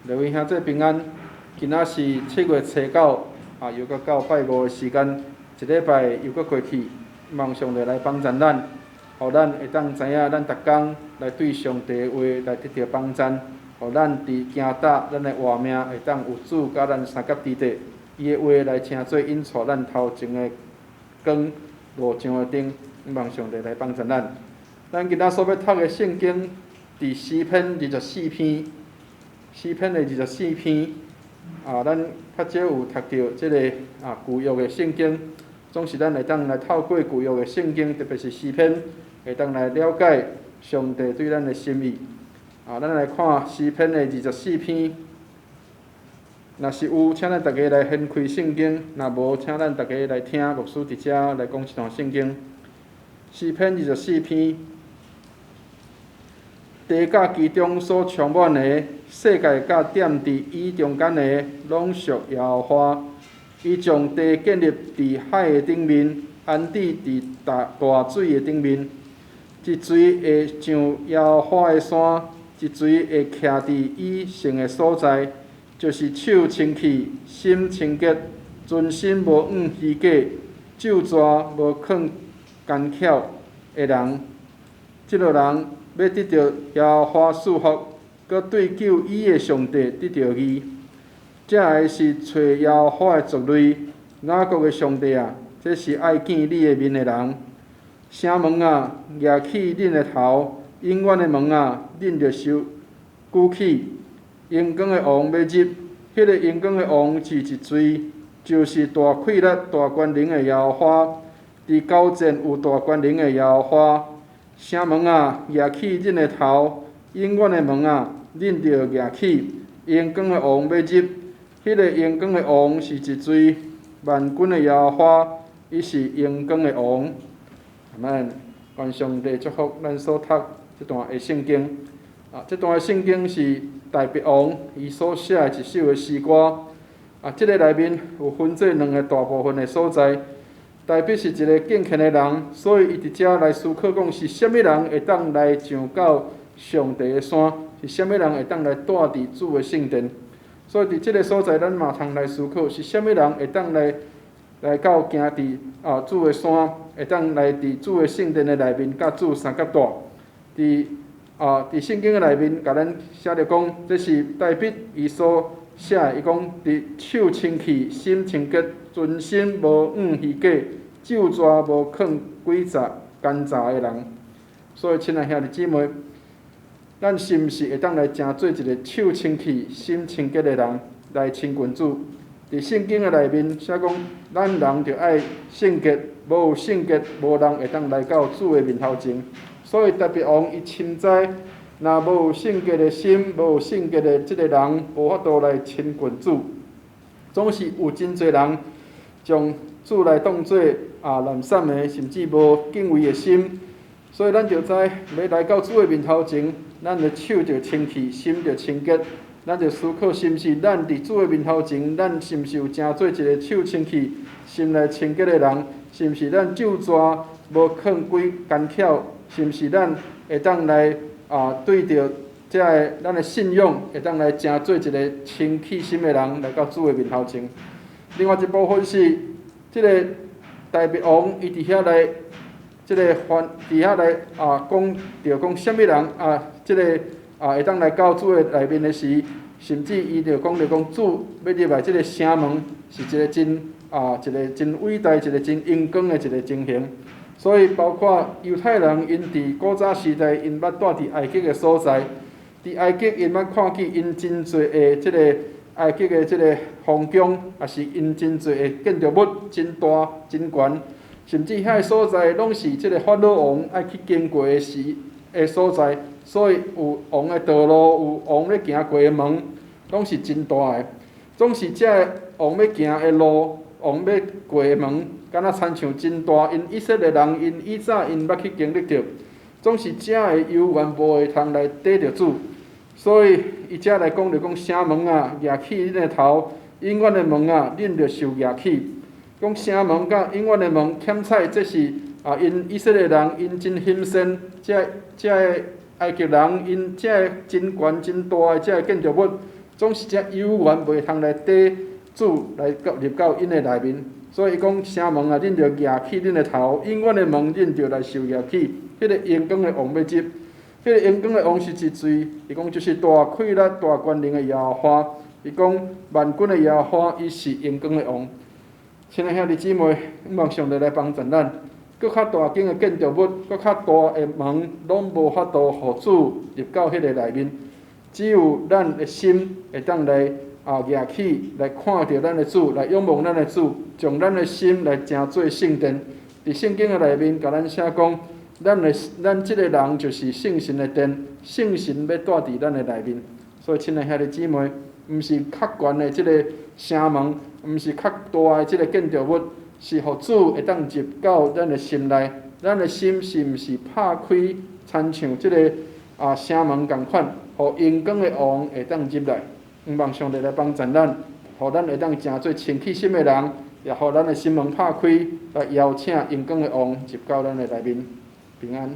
各位兄弟平安，今仔是7月初9，又到拜五的时间，一礼拜又过去，望上帝来帮助咱，互咱会当知影咱逐工来对上帝的话来得到帮助，互咱伫行搭咱的活命会当有主甲咱三角之地，伊的话来成做引带咱头前的光，路上的灯，望上帝来帮助咱。咱今仔所要读的圣经，伫诗篇24篇。诗篇的24篇，咱较少有读到即个旧约的圣经，总是咱会当来透过旧约的圣经，特别是诗篇，会当来了解上帝对咱的心意。咱来看诗篇的24篇，若是有，请咱大家来掀开圣经；若无，请咱大家来听牧师伫遮来讲一段圣经。诗篇24篇。地甲其中所充满的，世界甲点伫伊中间的，拢属耶和华。伊将地建立伫海的顶面，安置伫大水的顶面。一水会上耶和华的山，一水会徛伫伊圣的所在，就是手清气、心清洁、存心无妄虚假、咒詛无囥奸巧的人。即个人要得到耶和华赐福，搁对救伊的上帝得到义。这个是找耶和华的族类，雅各的上帝啊，这是爱见你的面的人。城门啊，举起恁的头；永远的门啊，恁着收举起。阳光的王要入，迄个阳光的王是一位，就是大气力、大权能的耶和华。伫高前有大权能的耶和华。城门啊，举起恁的头；永远的门啊，恁着举起。阳光的王要入，迄个阳光的王是一位，万军的耶和华，伊是阳光的王。阿们，愿上帝祝福咱所读这段的圣经。这段的圣经是大卫王伊所写的一首的诗歌。这个内面有分做两个大部分的所在。大卫是一个敬虔的人，所以伊伫遮来思考讲是虾米人会当来上到上帝的山，是虾米人会当来住伫主的圣殿。所以伫即个所在，咱嘛通来思考是虾米人会当来到行伫主的山，会当来伫主的圣殿的内面，甲主三角大。伫圣经的内面，甲咱写着讲，这是大卫伊所写的，伊讲伫手清气、心清洁、存心无妄虚假、咒詛无囥诡诈奸诈的人。所以，亲爱兄弟姊妹，咱是毋是会当来成做一个手清气、心清洁的人，来亲近主？伫圣经的内面写讲，咱人着爱圣洁，无有圣洁，无人会当来到主的面头前。所以，大卫王伊深知，若无有圣洁的心，无有圣洁的即个人，无法度来亲近主。总是有真侪人将主来当作懒散的，甚至无敬畏的心。所以，咱着知要来到主的面头前，咱的手着清气，心着清洁。咱着思考，是毋是咱伫主的面头前，咱是毋是有成做一个手清气、心来清洁的人？是毋是咱咒詛无囥奸巧？是毋是咱会当来对着这个咱的信仰，会当来成做一个清气心的人，来到主的面头前？另外一部分是，即个大卫王伊伫遐来，即个伫遐来讲着讲虾米人即个会当来到主的内面的时，甚至伊着讲主要入来即个城门，是一个真伟大、一个真荣光的一个情形。所以，包括犹太人，因伫古早时代，因捌住伫埃及的所在，伫埃及因捌看见因真侪的即个埃及的即个皇宫，也是因真侪的建筑物，真大真悬，甚至遐个所在拢是即个法老王爱去经过的所在，所以有王的道路，有王要行过的门，拢是真大的。总是遮个王要行的路，王要过的门，敢若亲像真大，因以色列人因以早因捌去经历着，总是遮个有缘无会通来得着主。所以伊遮来讲着讲，城门啊，举起恁的头；永远的门啊，恁着受举起。讲城门甲永远的门欠彩，这是因以色列人因真欣赏，遮个埃及人因遮个真悬真大的遮个建筑物。总是遮有缘袂通来缀主来入到因的内面。所以伊讲啥门啊，恁着举起恁的头，永远的门恁着来受举起。迄个阳光的王要入，迄个阳光的王是一罪，伊讲就是大快乐、大权能的耶和华。伊讲万军的耶和华，伊是阳光的王。亲爱兄弟姊妹，望上帝来帮助咱。搁较大间的建筑物，搁较大的门，拢无法度互主入到迄个内面。只有咱的心会当来举起，来看到咱的主，来仰望咱的主，将咱的心来诚做圣殿。伫圣经的内面，甲咱写讲，咱即个人就是圣神的殿，圣神要住伫咱的内面。所以，亲爱兄弟姊妹，毋是较悬的即个城门，毋是较大的即个建筑物，是互主会当入到咱的心内。咱的心是毋是拍开，亲像即个城门共款，互阳光的王会当入来。望上帝来帮助咱，互咱会当诚做清气心的人，也互咱的心门拍开，来邀请阳光的王入到咱的内面。平安。